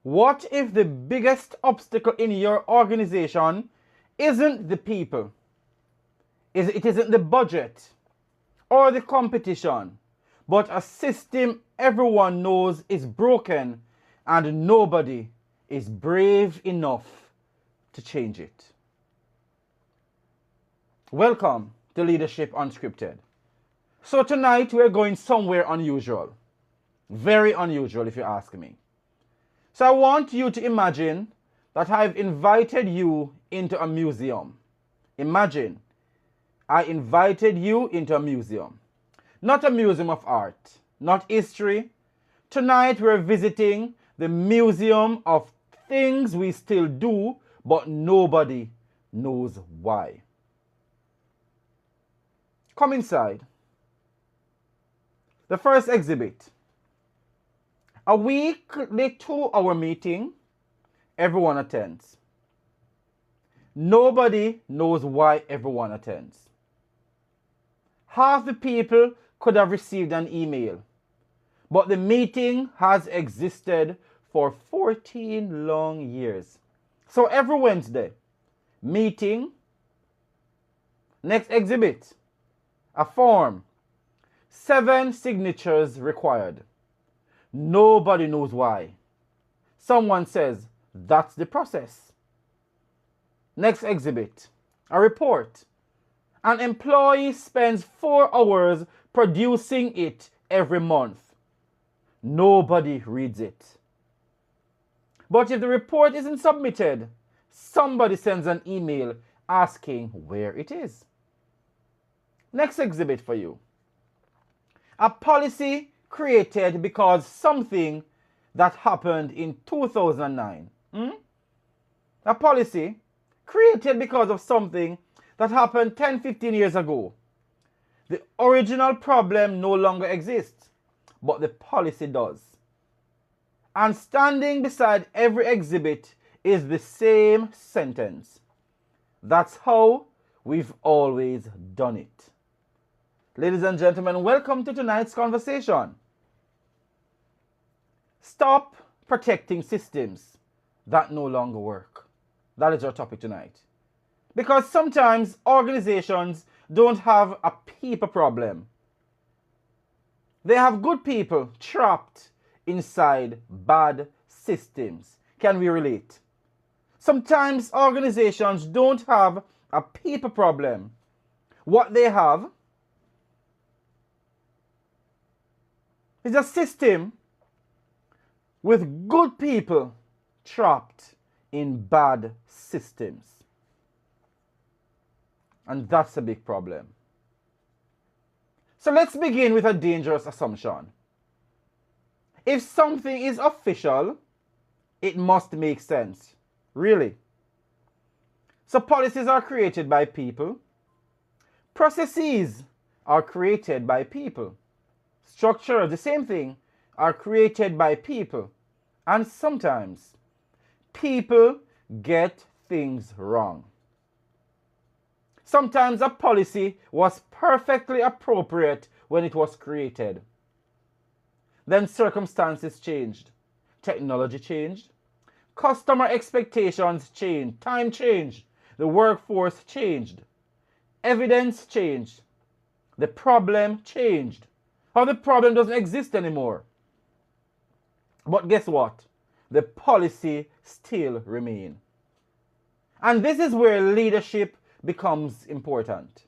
What if the biggest obstacle in your organization isn't the people? It isn't the budget or the competition, but a system everyone knows is broken and nobody is brave enough to change it. Welcome to Leadership Unscripted. So tonight we're going somewhere unusual. Very unusual if you ask me. So I want you to imagine that I've invited you into a museum. Imagine I invited you into a museum. Not a museum of art, not history. Tonight we're visiting the museum of things we still do, but nobody knows why. Come inside. The first exhibit. A weekly 2-hour meeting, everyone attends. Nobody knows why everyone attends. Half the people could have received an email, but the meeting has existed for 14 long years. So every Wednesday, meeting. Next exhibit, a form, 7 signatures required. Nobody knows why. Someone says, that's the process. Next exhibit, a report. An employee spends 4 hours producing it every month. Nobody reads it. But if the report isn't submitted, somebody sends an email asking where it is. Next exhibit for you. A policy created because something that happened in 2009. A policy created because of something that happened 10-15 years ago. The original problem no longer exists, but the policy does. And standing beside every exhibit is the same sentence. That's how we've always done it. Ladies and gentlemen, welcome to tonight's conversation. Stop protecting systems that no longer work. That is our topic tonight. Because sometimes organizations don't have a people problem. They have good people trapped inside bad systems. Can we relate? Sometimes organizations don't have a people problem. What they have is a system with good people trapped in bad systems. And that's a big problem. So let's begin with a dangerous assumption. If something is official, it must make sense. Really. So policies are created by people. Processes are created by people. Structure, the same thing, are created by people. And sometimes people get things wrong. Sometimes a policy was perfectly appropriate when it was created. Then circumstances changed. Technology changed. Customer expectations changed. Time changed. The workforce changed. Evidence changed. The problem changed. Or the problem doesn't exist anymore. But guess what? The policy still remains. And this is where leadership becomes important.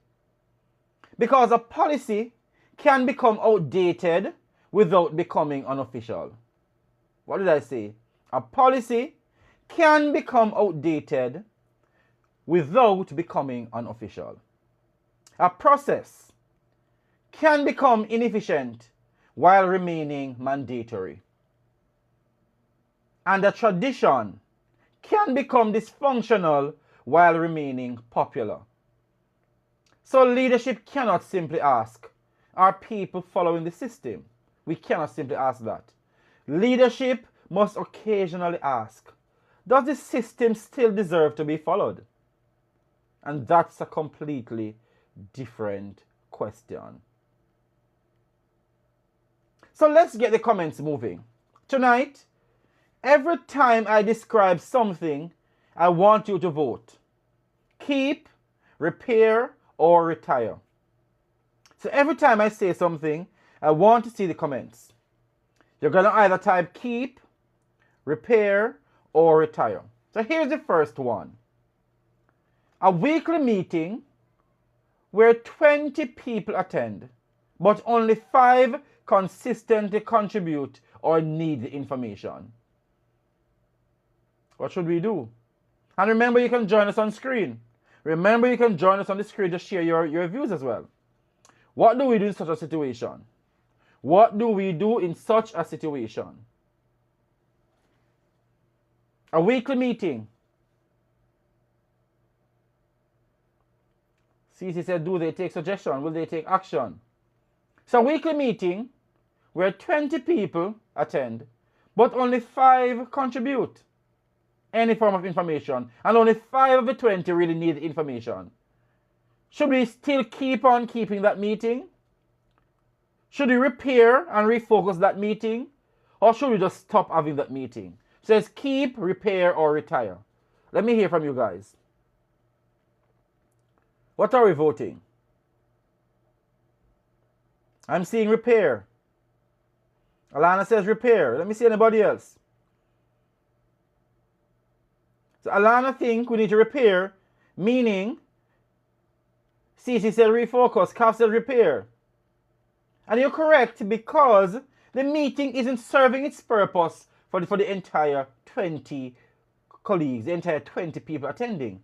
Because a policy can become outdated without becoming unofficial. What did I say? A policy can become outdated without becoming unofficial. A process can become inefficient while remaining mandatory. And a tradition can become dysfunctional while remaining popular. So leadership cannot simply ask, are people following the system? We cannot simply ask that. Leadership must occasionally ask, does the system still deserve to be followed? And that's a completely different question. So let's get the comments moving. Tonight, Every time I describe something, I want you to vote. Keep, repair, or retire. So every time I say something, I want to see the comments. You're going to either type keep, repair, or retire. So here's the first one. A weekly meeting where 20 people attend, but only 5 consistently contribute or need the information. What should we do? And remember, you can join us on screen. Remember, you can join us on the screen to share your views as well. What do we do in such a situation? What do we do in such a situation? A weekly meeting. CC said, do they take suggestion? Will they take action? So a weekly meeting where 20 people attend, but only 5 contribute any form of information, and only 5 of the 20 really need the information. Should we still keep on keeping that meeting? Should we repair and refocus that meeting? Or should we just stop having that meeting? It says keep, repair, or retire. Let me hear from you guys. What are we voting? I'm seeing repair. Alana says repair. Let me see anybody else. So Alana thinks we need to repair, meaning CC said refocus, Kaf said repair. And you're correct, because the meeting isn't serving its purpose for the entire 20 colleagues, the entire 20 people attending.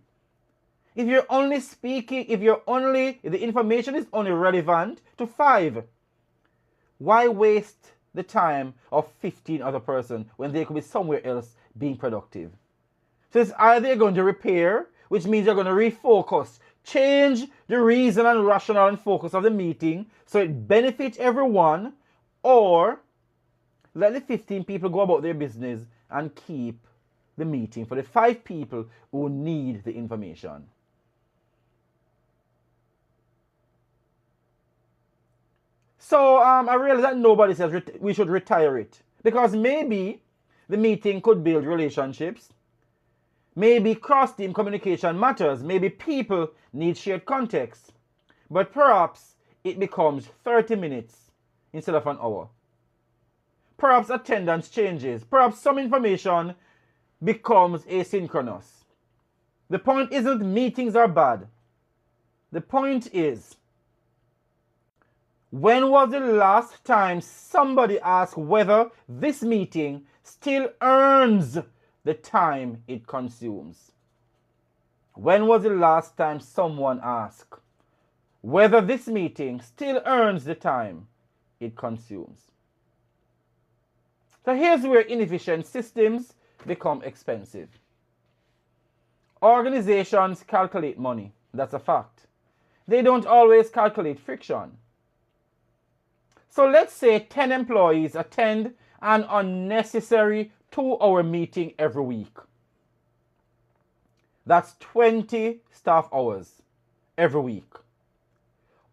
If you're only speaking, if the information is only relevant to 5, why waste the time of 15 other persons when they could be somewhere else being productive? So it's either you're going to repair, which means you're going to refocus, change the reason and rationale and focus of the meeting so it benefits everyone, or let the 15 people go about their business and keep the meeting for the 5 people who need the information. So I realize that nobody says we should retire it, because maybe the meeting could build relationships. Maybe cross-team communication matters. Maybe people need shared context. But perhaps it becomes 30 minutes instead of an hour. Perhaps attendance changes. Perhaps some information becomes asynchronous. The point isn't meetings are bad. The point is, when was the last time somebody asked whether this meeting still earns the time it consumes? When was the last time someone asked whether this meeting still earns the time it consumes? So here's where inefficient systems become expensive. Organizations calculate money. That's a fact. They don't always calculate friction. So let's say 10 employees attend an unnecessary 2-hour meeting every week. That's 20 staff hours every week.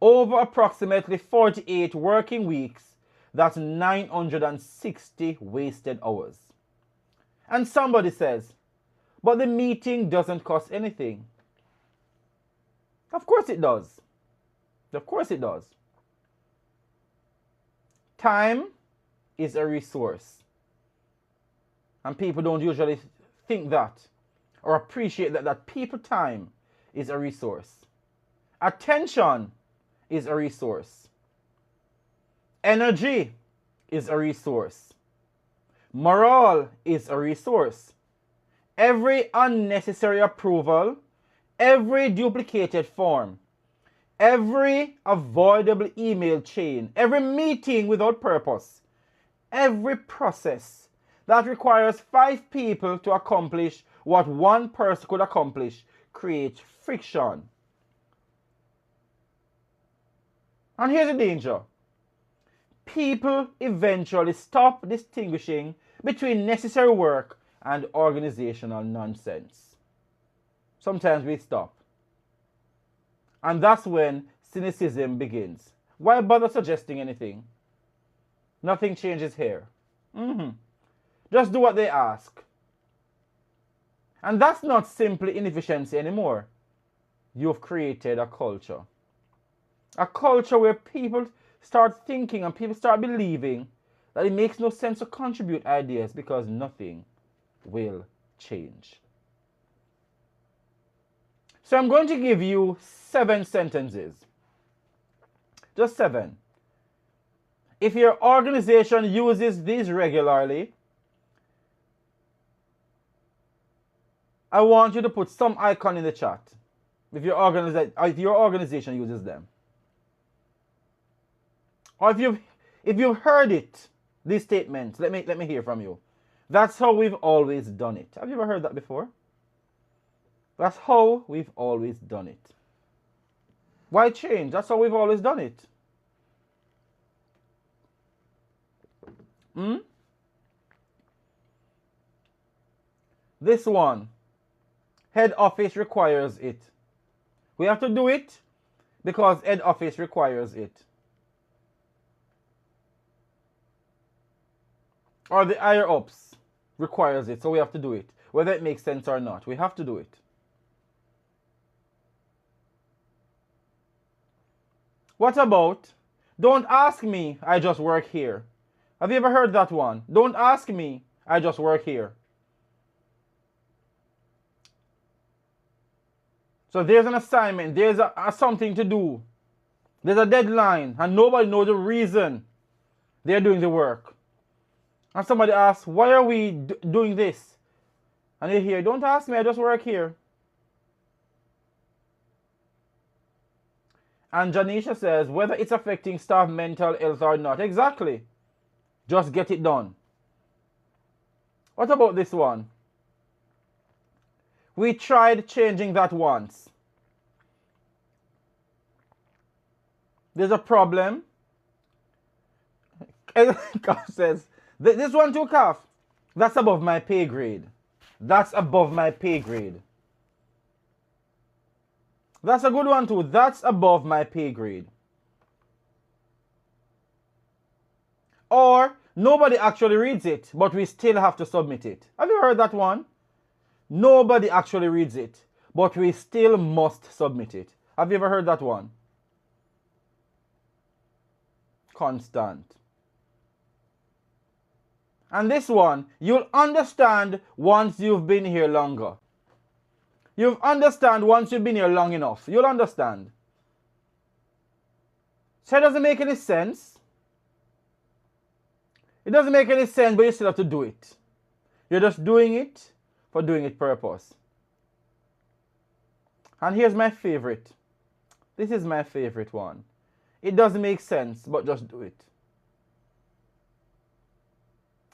Over approximately 48 working weeks, that's 960 wasted hours. And somebody says, but the meeting doesn't cost anything. Of course it does. Of course it does. Time is a resource. And people don't usually think that or appreciate that people time is a resource. Attention is a resource. Energy is a resource. Morale is a resource. Every unnecessary approval, every duplicated form, every avoidable email chain, every meeting without purpose, every process that requires 5 people to accomplish what 1 person could accomplish creates friction. And here's the danger. People eventually stop distinguishing between necessary work and organizational nonsense. Sometimes we stop. And that's when cynicism begins. Why bother suggesting anything? Nothing changes here. Just do what they ask. And that's not simply inefficiency anymore. You've created a culture. A culture where people start thinking and people start believing that it makes no sense to contribute ideas because nothing will change. So I'm going to give you 7 sentences. Just 7. If your organization uses these regularly, I want you to put some icon in the chat if your organization uses them. Or if you've heard it, these statements, let me hear from you. That's how we've always done it. Have you ever heard that before? That's how we've always done it. Why change? That's how we've always done it. This one, head office requires it. We have to do it because head office requires it. Or the higher ups requires it, so we have to do it. Whether it makes sense or not, we have to do it. What about, don't ask me, I just work here? Have you ever heard that one? Don't ask me, I just work here. So there's an assignment, there's something to do. There's a deadline, and nobody knows the reason they're doing the work. And somebody asks, why are we doing this? And you hear, don't ask me, I just work here. And Janisha says, whether it's affecting staff mental health or not. Exactly. Just get it done. What about this one? We tried changing that once. There's a problem. Calf says, this one too, Calf. That's above my pay grade. That's above my pay grade. That's a good one too. That's above my pay grade. Or nobody actually reads it, but we still have to submit it. Have you heard that one? Nobody actually reads it, but we still must submit it. Have you ever heard that one? Constant. And this one, you'll understand once you've been here longer. You'll understand once you've been here long enough. You'll understand. So it doesn't make any sense. It doesn't make any sense, but you still have to do it. You're just doing it for doing it purpose. And here's my favorite. This is my favorite one. It doesn't make sense, but just do it.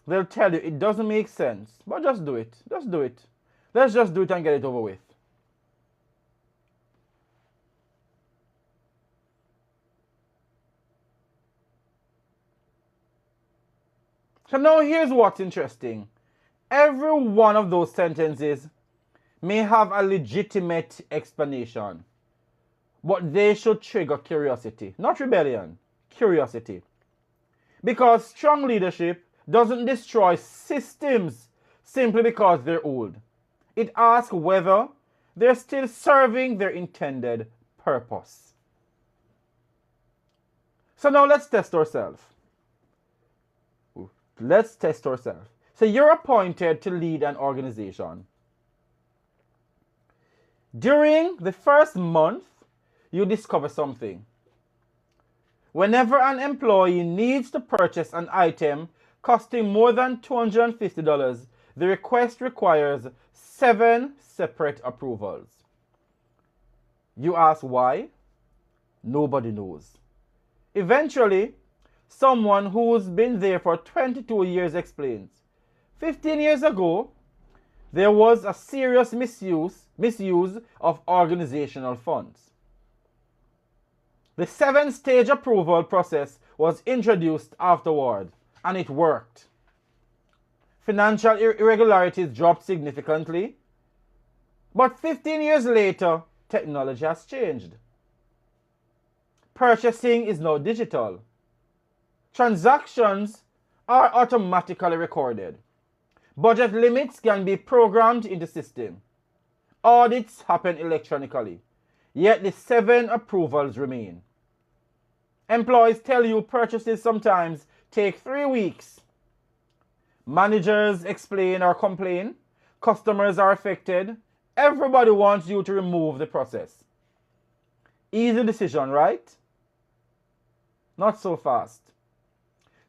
They'll tell you it doesn't make sense, but just do it. Just do it. Let's just do it and get it over with. So now here's what's interesting. Every one of those sentences may have a legitimate explanation, but they should trigger curiosity, not rebellion, curiosity. Because strong leadership doesn't destroy systems simply because they're old. It asks whether they're still serving their intended purpose. So now let's test ourselves. Let's test ourselves. So you're appointed to lead an organization. During the first month, you discover something. Whenever an employee needs to purchase an item costing more than $250, the request requires 7 separate approvals. You ask why? Nobody knows. Eventually, someone who's been there for 22 years explains. 15 years ago, there was a serious misuse of organizational funds. The 7-stage approval process was introduced afterward, and it worked. Financial irregularities dropped significantly, but 15 years later, technology has changed. Purchasing is now digital. Transactions are automatically recorded. Budget limits can be programmed into system. Audits happen electronically. Yet the 7 approvals remain. Employees tell you purchases sometimes take 3 weeks. Managers explain or complain. Customers are affected. Everybody wants you to remove the process. Easy decision, right? Not so fast.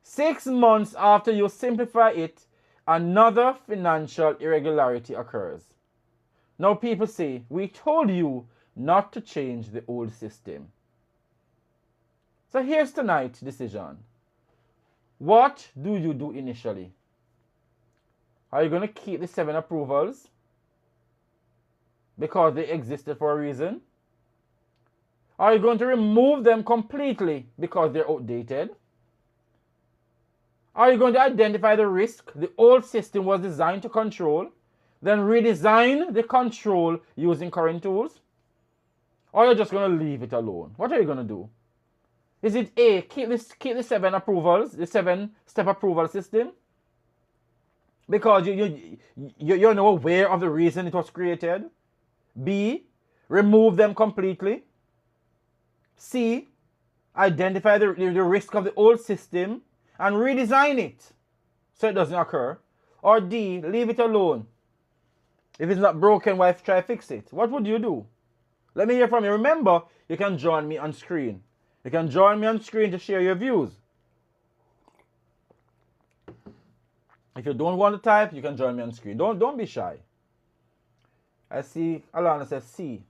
6 months after you simplify it, another financial irregularity occurs. Now people say, we told you not to change the old system. So here's tonight's decision. What do you do initially? Are you going to keep the 7 approvals because they existed for a reason? Are you going to remove them completely because they're outdated? Are you going to identify the risk the old system was designed to control, then redesign the control using current tools? Or are you just going to leave it alone? What are you going to do? Is it A, keep the 7 approvals, the 7-step approval system? Because you're not aware of the reason it was created. B, remove them completely. C, identify the risk of the old system and redesign it so it doesn't occur. Or D, leave it alone. If it's not broken, why try to fix it? What would you do? Let me hear from you. Remember, you can join me on screen. You can join me on screen to share your views. If you don't want to type, you can join me on screen. Don't be shy. I see Alana says C.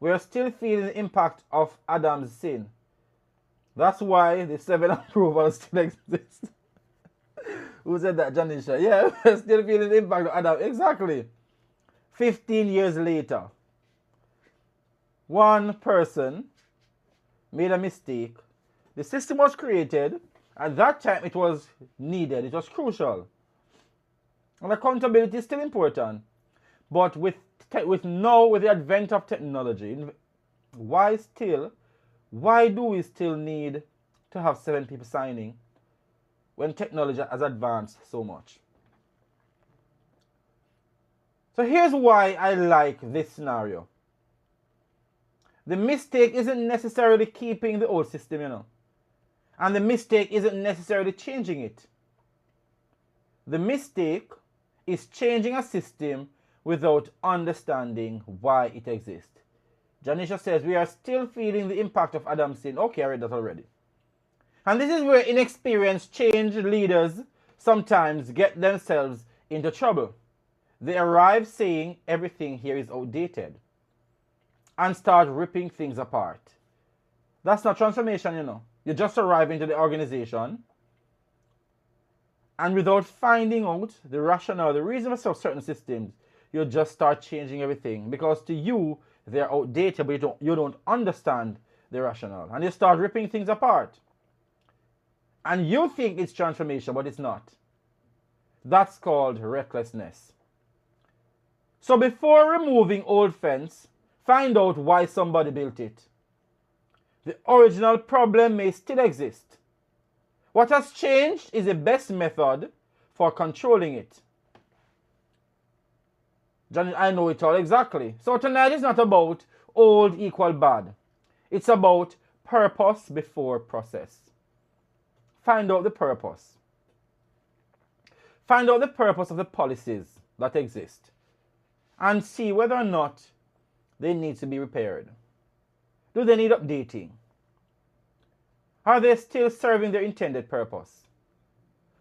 We are still feeling the impact of Adam's sin. That's why the 7 approvals still exist. Who said that, Janisha? Yeah, we're still feeling the impact of Adam. Exactly. 15 years later, one person made a mistake. The system was created. At that time, it was needed. It was crucial. And accountability is still important. But with the advent of technology, why do we still need to have 7 people signing when technology has advanced so much? So here's why I like this scenario. The mistake isn't necessarily keeping the old system, you know. And the mistake isn't necessarily changing it. The mistake is changing a system without understanding why it exists. Janisha says, we are still feeling the impact of Adam's sin. Okay, I read that already. And this is where inexperienced change leaders sometimes get themselves into trouble. They arrive saying everything here is outdated and start ripping things apart. That's not transformation, you know. You just arrive into the organization and without finding out the rationale, the reason for certain systems, you just start changing everything because to you, they're outdated, but you don't understand the rationale. And you start ripping things apart. And you think it's transformation, but it's not. That's called recklessness. So before removing old fence, find out why somebody built it. The original problem may still exist. What has changed is the best method for controlling it. Johnny, I know it all exactly. So tonight is not about old equal bad. It's about purpose before process. Find out the purpose. Find out the purpose of the policies that exist and see whether or not they need to be repaired. Do they need updating? Are they still serving their intended purpose?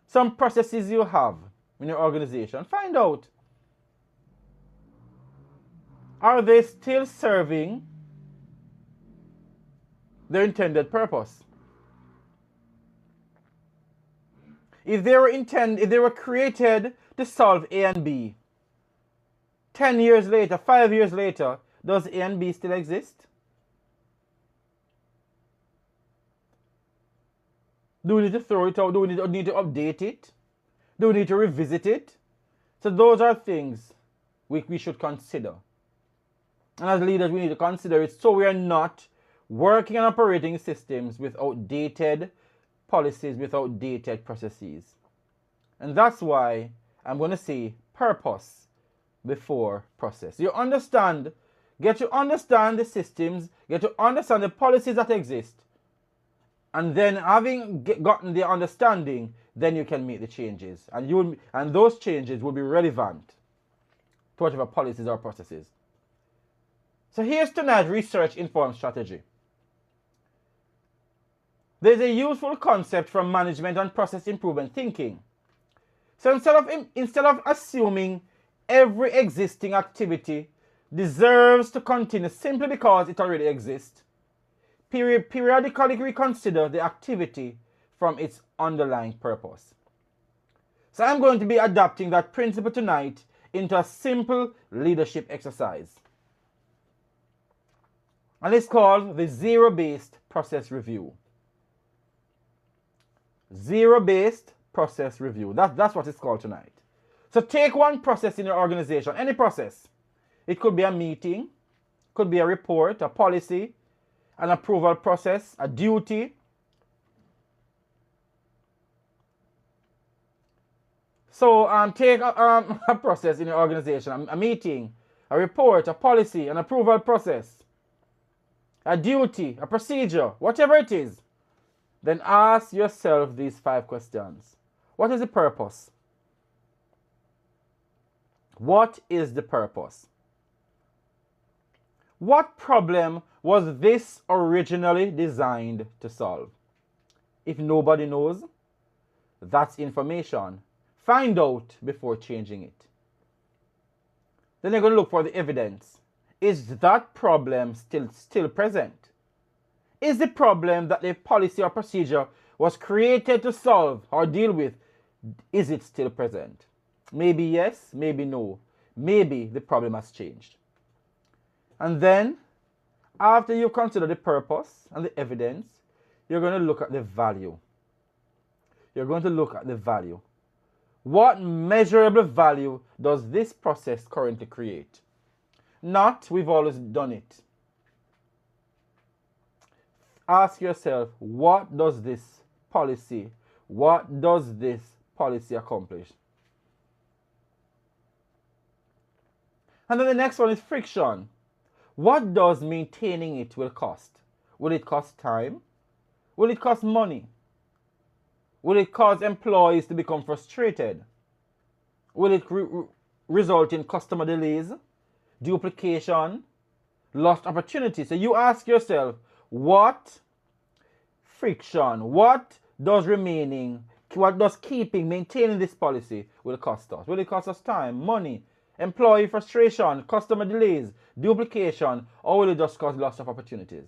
Some processes you have in your organization, find out. Are they still serving their intended purpose? If they were created to solve A and B, 10 years later, 5 years later, does A and B still exist? Do we need to throw it out? Do we need to update it? Do we need to revisit it? So those are things we should consider. And as leaders, we need to consider it so we are not working and operating systems with outdated policies, with outdated processes. And that's why I'm going to say purpose before process. You understand, get to understand the systems, get to understand the policies that exist, and then having gotten the understanding, then you can make the changes, and those changes will be relevant to whatever policies or processes. So here's tonight's research-informed strategy. There's a useful concept from management and process improvement thinking. So instead of assuming every existing activity deserves to continue simply because it already exists, periodically reconsider the activity from its underlying purpose. So I'm going to be adapting that principle tonight into a simple leadership exercise. And it's called the zero-based process review. Zero-based process review. That's what it's called tonight. So take one process in your organization, any process. It could be a meeting, could be a report, a policy, an approval process, a duty. So take a process in your organization, a meeting, a report, a policy, an approval process, a duty, a procedure, whatever it is. Then ask yourself these 5 questions. What is the purpose? What is the purpose? What problem was this originally designed to solve? If nobody knows, that's information. Find out before changing it. Then you're going to look for the evidence. Is that problem still present? Is the problem that the policy or procedure was created to solve or deal with, is it still present? Maybe yes, maybe no. Maybe the problem has changed. And then, after you consider the purpose and the evidence, you're going to look at the value. You're going to look at the value. What measurable value does this process currently create? Not, we've always done it. Ask yourself, what does this policy accomplish? And then the next one is friction. What does maintaining it will cost? Will it cost time? Will it cost money? Will it cause employees to become frustrated? Will it result in customer delays, duplication, lost opportunities? So you ask yourself, what friction, what does maintaining this policy will cost us? Will it cost us time, money, employee frustration, customer delays, duplication, or will it just cause loss of opportunities?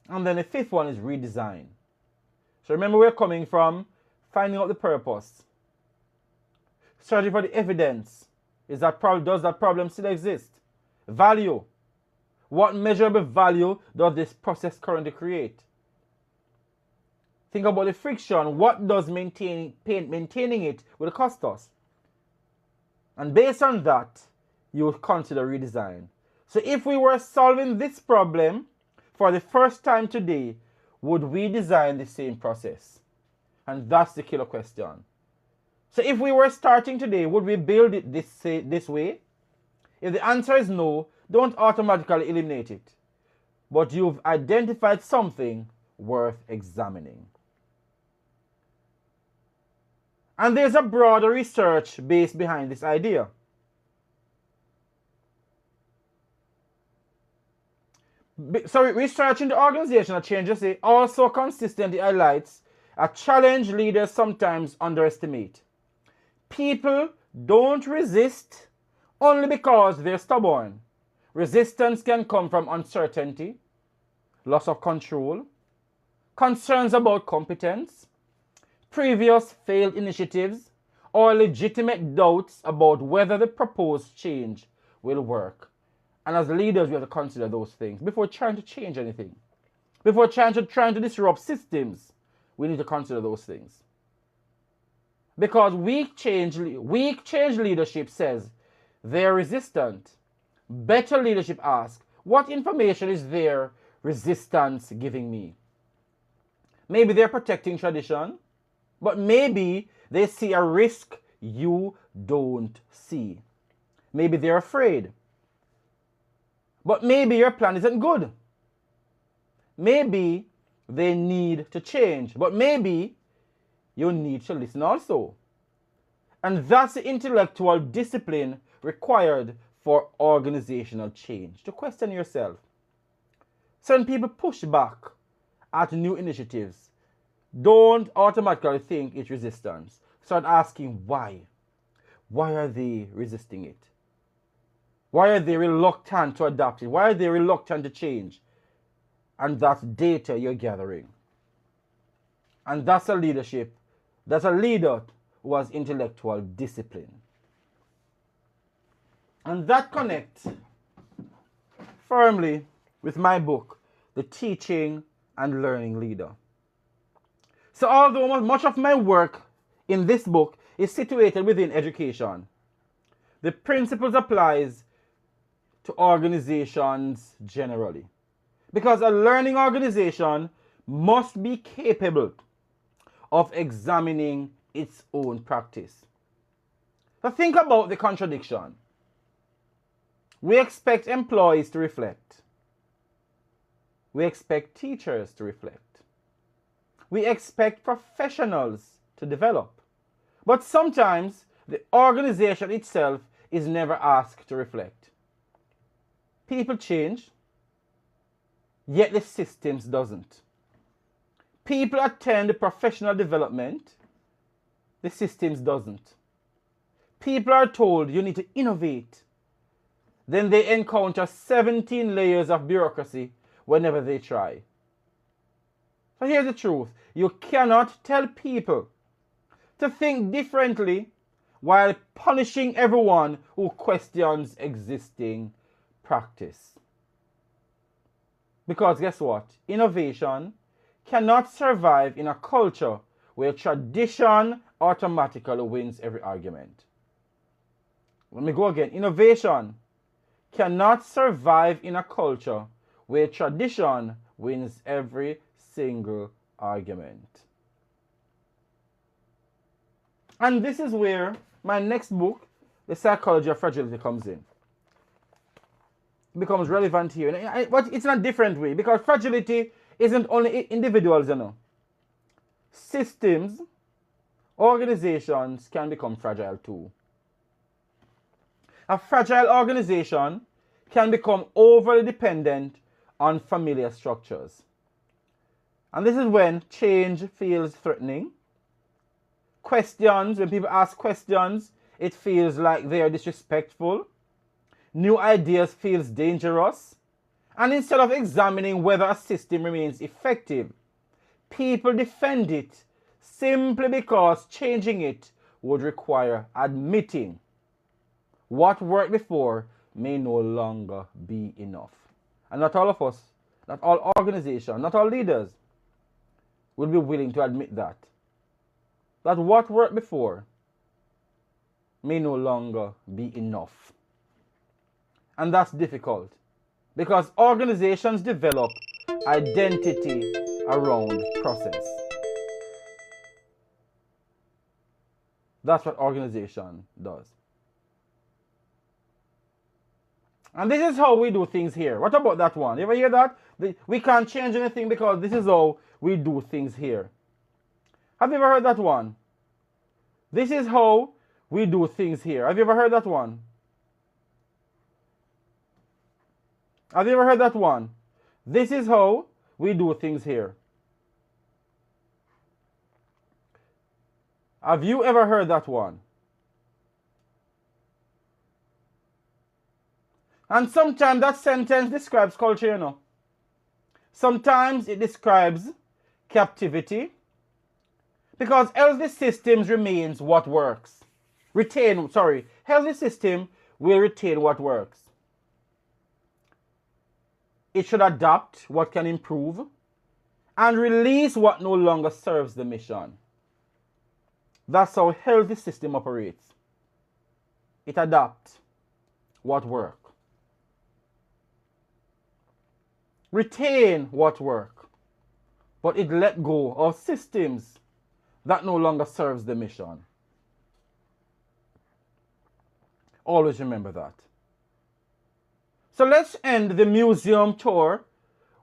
And then the 5th one is redesign. So remember, we're coming from finding out the purpose, searching for the evidence. Does that problem still exist? Value. What measurable value does this process currently create? Think about the friction. What does maintaining it will cost us? And based on that, you would consider redesign. So if we were solving this problem for the first time today, would we design the same process? And that's the killer question. So if we were starting today, would we build it this way? If the answer is no, don't automatically eliminate it. But you've identified something worth examining. And there's a broader research base behind this idea. So research in the organizational changes also consistently highlights a challenge leaders sometimes underestimate. People don't resist only because they're stubborn. Resistance can come from uncertainty, loss of control, concerns about competence, previous failed initiatives, or legitimate doubts about whether the proposed change will work. And as leaders, we have to consider those things before trying to change anything. Before trying to disrupt systems, we need to consider those things. Because weak change leadership says they're resistant. Better leadership asks, what information is their resistance giving me? Maybe they're protecting tradition, but maybe They see a risk you don't see. Maybe they're afraid. But maybe your plan isn't good. Maybe they need to change. But maybe you need to listen also. And that's the intellectual discipline required for organizational change. To question yourself. So when people push back at new initiatives, don't automatically think it's resistance. Start asking why. Why are they resisting it? Why are they reluctant to adapt it? Why are they reluctant to change? And that's data you're gathering. And that's a leadership. That's a leader who has intellectual discipline. And that connects firmly with my book, The Teaching and Learning Leader. So although much of my work in this book is situated within education, the principles applies to organizations generally. Because a learning organization must be capable of examining its own practice. So think about the contradiction. We expect employees to reflect. We expect teachers to reflect. We expect professionals to develop. But sometimes the organization itself is never asked to reflect. People change, yet the systems doesn't. People attend professional development, the systems doesn't. People are told you need to innovate. Then they encounter 17 layers of bureaucracy whenever they try. So here's the truth. You cannot tell people to think differently while punishing everyone who questions existing practice. Because guess what? Innovation cannot survive in a culture where tradition automatically wins every argument. Let me go again. Innovation cannot survive in a culture where tradition wins every single argument. And this is where my next book, The Psychology of Fragility, comes in. It becomes relevant here. But it's in a different way, because fragility isn't only individuals, you know. Systems, organizations can become fragile too. A fragile organization can become overly dependent on familiar structures. And this is when change feels threatening. Questions, when people ask questions, it feels like they are disrespectful. New ideas feels dangerous. And instead of examining whether a system remains effective, people defend it simply because changing it would require admitting what worked before may no longer be enough. And not all of us, not all organizations, not all leaders will be willing to admit that. That what worked before may no longer be enough. And that's difficult because organizations develop identity around process. That's what organization does. And this is how we do things here. What about that one? You ever hear that? We can't change anything because this is how we do things here. Have you ever heard that one? This is how we do things here. Have you ever heard that one? Have you ever heard that one? This is how we do things here. Have you ever heard that one? And sometimes that sentence describes culture, you know. Sometimes it describes captivity. Because healthy systems remains what works. Healthy system will retain what works. It should adapt what can improve and release what no longer serves the mission. That's how a healthy system operates. It adapts what works. Retain what work, but it let go of systems that no longer serves the mission. Always remember that. So let's end the museum tour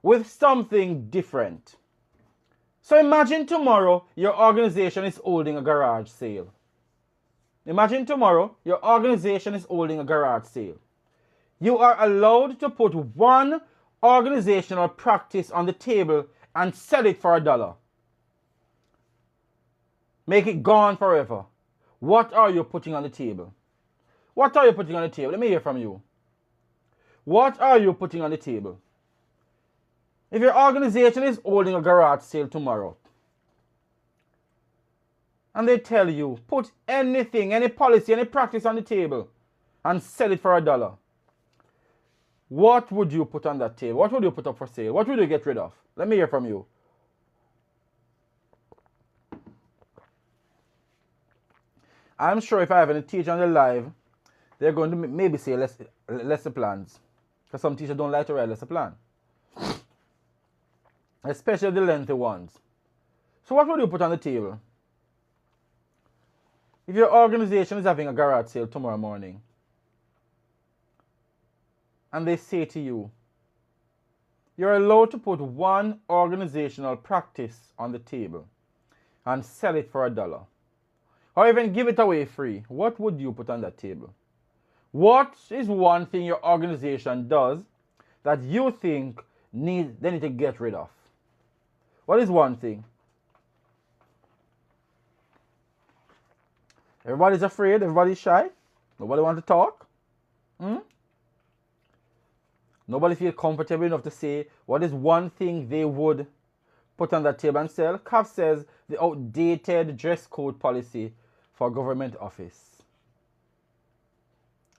with something different. So imagine tomorrow your organization is holding a garage sale. Imagine tomorrow your organization is holding a garage sale. You are allowed to put one organizational practice on the table and sell it for $1. Make it gone forever. What are you putting on the table? What are you putting on the table? Let me hear from you. What are you putting on the table? If your organization is holding a garage sale tomorrow, and they tell you, put anything, any policy, any practice on the table and sell it for $1, what would you put on that table? What would you put up for sale? What would you get rid of? Let me hear from you. I'm sure if I have any teacher on the live, they're going to maybe say lesser plans. Because some teachers don't like to write lesser plan. Especially the lengthy ones. So what would you put on the table? If your organization is having a garage sale tomorrow morning, and they say to you, you're allowed to put one organizational practice on the table and sell it for $1, or even give it away free, what would you put on that table? What is one thing your organization does that you think they need to get rid of? What is one thing? Everybody's afraid, everybody's shy, nobody wants to talk. Nobody feels comfortable enough to say what is one thing they would put on that table and sell. CAF says the outdated dress code policy for government office.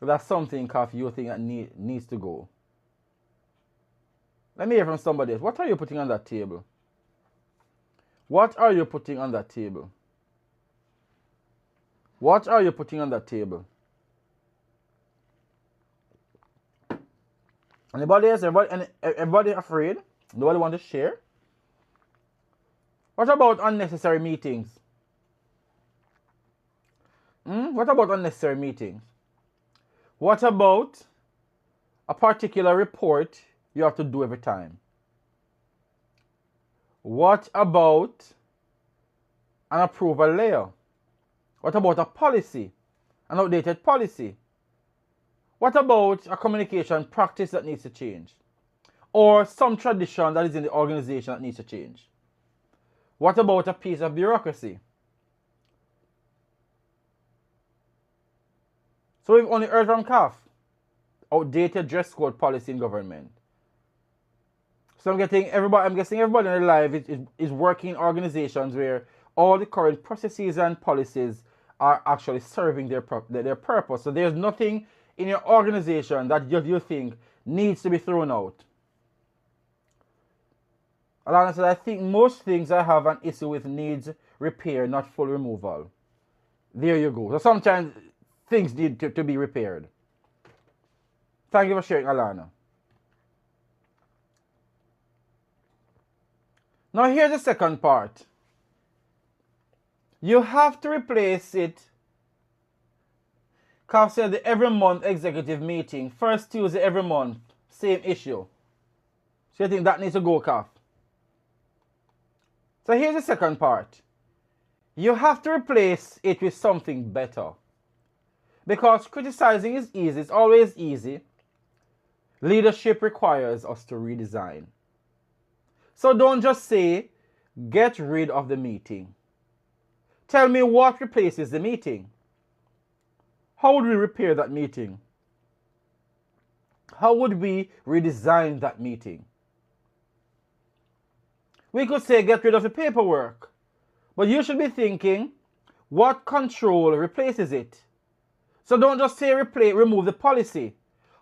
That's something, CAF, you think that needs to go. Let me hear from somebody else. What are you putting on that table? What are you putting on that table? What are you putting on that table? Anybody else? Everybody afraid? Nobody want to share? What about unnecessary meetings? What about unnecessary meetings? What about a particular report you have to do every time? What about an approval layer? What about a policy? An outdated policy? What about a communication practice that needs to change? Or some tradition that is in the organization that needs to change? What about a piece of bureaucracy? So we've only heard from CAF, outdated dress code policy in government. So I'm guessing everybody in the live is working in organizations where all the current processes and policies are actually serving their purpose. So there's nothing in your organization that you think needs to be thrown out. Alana said, I think most things I have an issue with needs repair, not full removal. There you go. So sometimes things need to be repaired. Thank you for sharing, Alana. Now here's the second part. You have to replace it. CAF said the every month executive meeting, first Tuesday every month, same issue. So you think that needs to go, CAF? So here's the second part. You have to replace it with something better. Because criticizing is easy, it's always easy. Leadership requires us to redesign. So don't just say, get rid of the meeting. Tell me what replaces the meeting. How would we repair that meeting? How would we redesign that meeting? We could say get rid of the paperwork. But you should be thinking, what control replaces it? So don't just say remove the policy.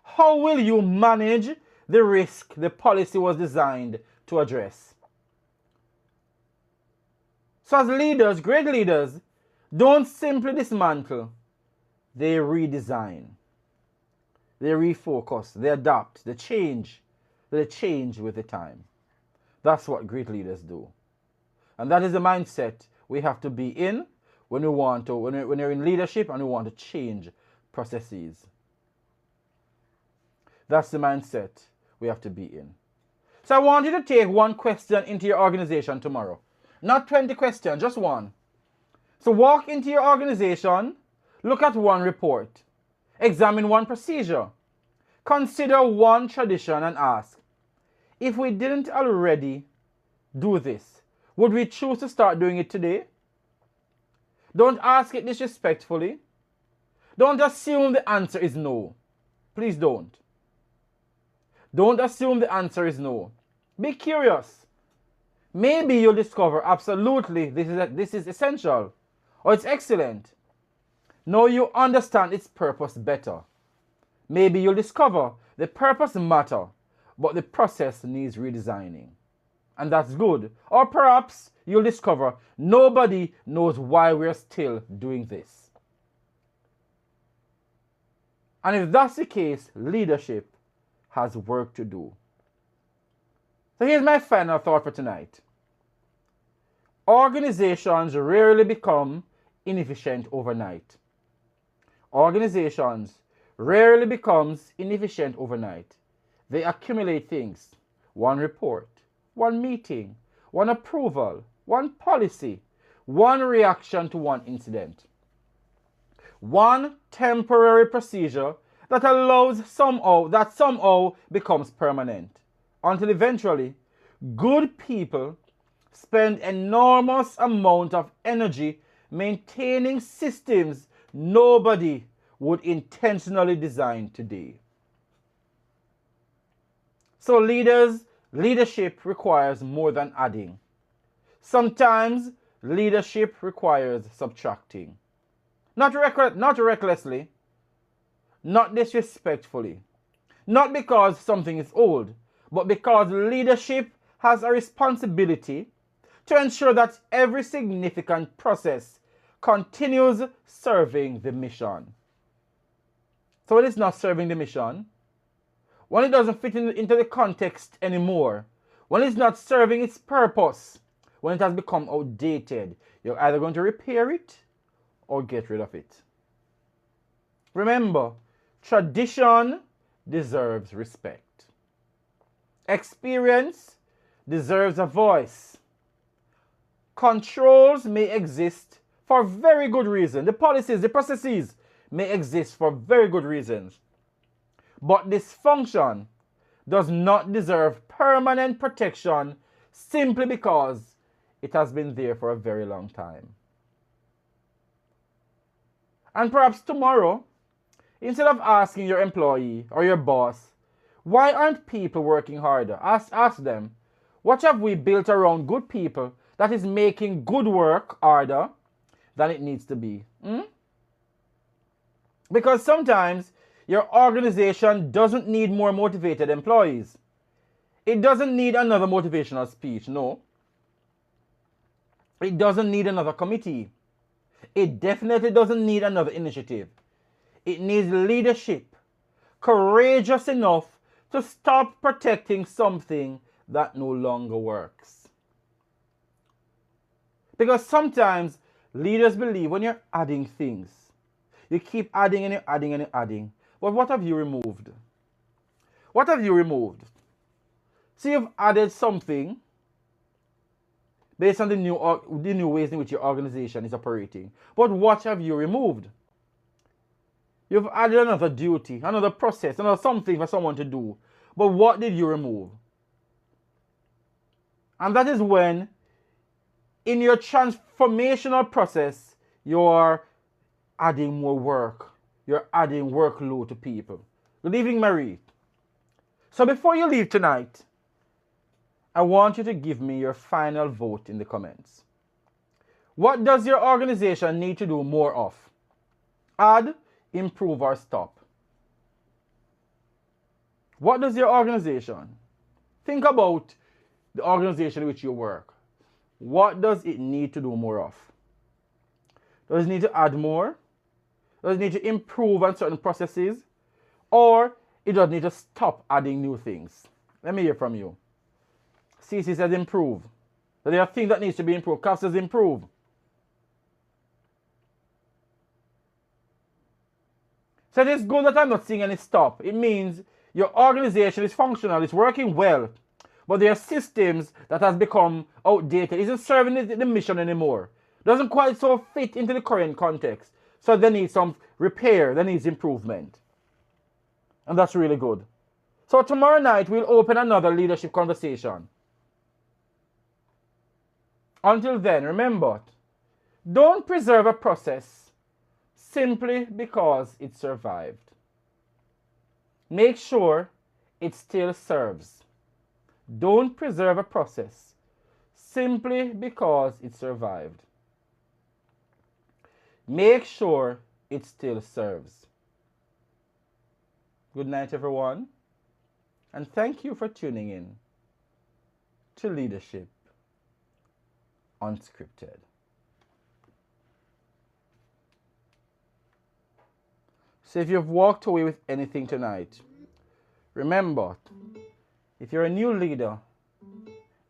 How will you manage the risk the policy was designed to address? So as leaders, great leaders, don't simply dismantle. They redesign. They refocus. They adapt. They change. They change with the time. That's what great leaders do. And that is the mindset we have to be in when when you're in leadership and we want to change processes. That's the mindset we have to be in. So I want you to take one question into your organization tomorrow. Not 20 questions, just one. So walk into your organization, look at one report, examine one procedure, consider one tradition and ask, if we didn't already do this, would we choose to start doing it today? Don't ask it disrespectfully. Don't assume the answer is no. Please don't. Don't assume the answer is no. Be curious. Maybe you'll discover absolutely this is essential or it's excellent. Now you understand its purpose better. Maybe you'll discover the purpose matters, but the process needs redesigning. And that's good. Or perhaps you'll discover nobody knows why we're still doing this. And if that's the case, leadership has work to do. So here's my final thought for tonight. Organizations rarely become inefficient overnight. Organizations rarely become inefficient overnight. They accumulate things. One report, one meeting, one approval, one policy, one reaction to one incident. One temporary procedure that somehow becomes permanent, until eventually good people spend enormous amount of energy maintaining systems nobody would intentionally design today. So leadership requires more than adding. Sometimes leadership requires subtracting. Not recklessly, not disrespectfully, not because something is old, but because leadership has a responsibility to ensure that every significant process continues serving the mission. So when it's not serving the mission, when it doesn't fit into the context anymore, when it's not serving its purpose, when it has become outdated, you're either going to repair it or get rid of it. Remember, tradition deserves respect. Experience deserves a voice. Controls may exist for very good reason. The policies, the processes may exist for very good reasons. But dysfunction does not deserve permanent protection simply because it has been there for a very long time. And perhaps tomorrow, instead of asking your employee or your boss, why aren't people working harder? Ask them, what have we built around good people that is making good work harder than it needs to be? Because sometimes your organization doesn't need more motivated employees. It doesn't need another motivational speech, no. It doesn't need another committee. It definitely doesn't need another initiative. It needs leadership, courageous enough to stop protecting something that no longer works. Because sometimes leaders believe when you're adding things, you keep adding and you're adding and you're adding. But what have you removed? What have you removed? So you've added something based on the new ways in which your organization is operating. But what have you removed? You've added another duty, another process, another something for someone to do. But what did you remove? And that is when, in your transformational process, you're adding more work. You're adding workload to people. Good evening, Marie. So before you leave tonight, I want you to give me your final vote in the comments. What does your organization need to do more of? Add, improve, or stop? What does your organization? Think about the organization in which you work. What does it need to do more of? Does it need to add more? Does it need to improve on certain processes? Or it does need to stop adding new things? Let me hear from you. CC says improve. So there are things that needs to be improved. CAF says improve. So it is good that I'm not seeing any stop. It means your organization is functional, it's working well, but there are systems that has become outdated, isn't serving the mission anymore, doesn't quite so fit into the current context. So they need some repair, they need improvement. And that's really good. So tomorrow night we'll open another leadership conversation. Until then, remember, don't preserve a process simply because it survived. Make sure it still serves. Don't preserve a process simply because it survived. Make sure it still serves. Good night, everyone, and thank you for tuning in to Leadership Unscripted. So if you've walked away with anything tonight, remember, if you're a new leader,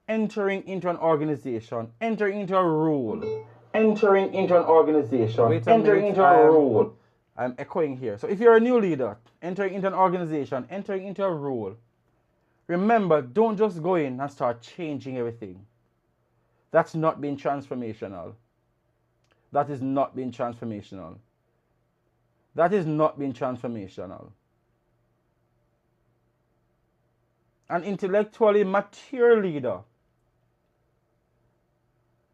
entering into an organization, entering into a role, entering into an organization, entering into a role. I'm echoing here. So if you're a new leader, entering into an organization, entering into a role, remember, don't just go in and start changing everything. That's not being transformational. That is not being transformational. That is not being transformational. An intellectually mature leader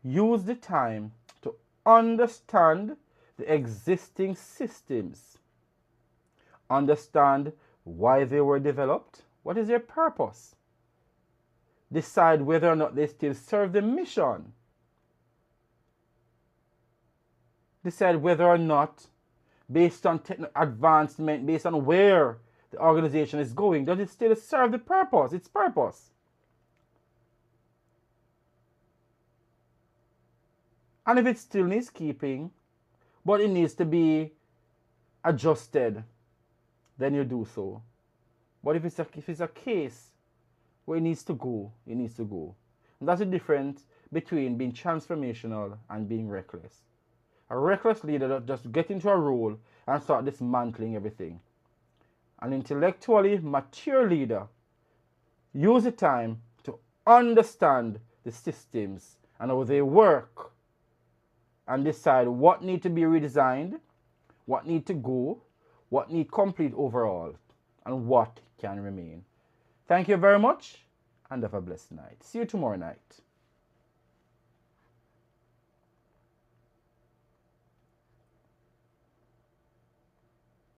use the time to understand the existing systems, understand why they were developed, what is their purpose, decide whether or not they still serve the mission, decide whether or not, based on advancement, based on where the organization is going, does it still serve the purpose, its purpose? And if it still needs keeping, but it needs to be adjusted, then you do so. But if it's a case where it needs to go, it needs to go. And that's the difference between being transformational and being reckless. A reckless leader that just get into a role and start dismantling everything. An intellectually mature leader use the time to understand the systems and how they work and decide what need to be redesigned, what need to go, what need complete overall, and what can remain. Thank you very much and have a blessed night. See you tomorrow night.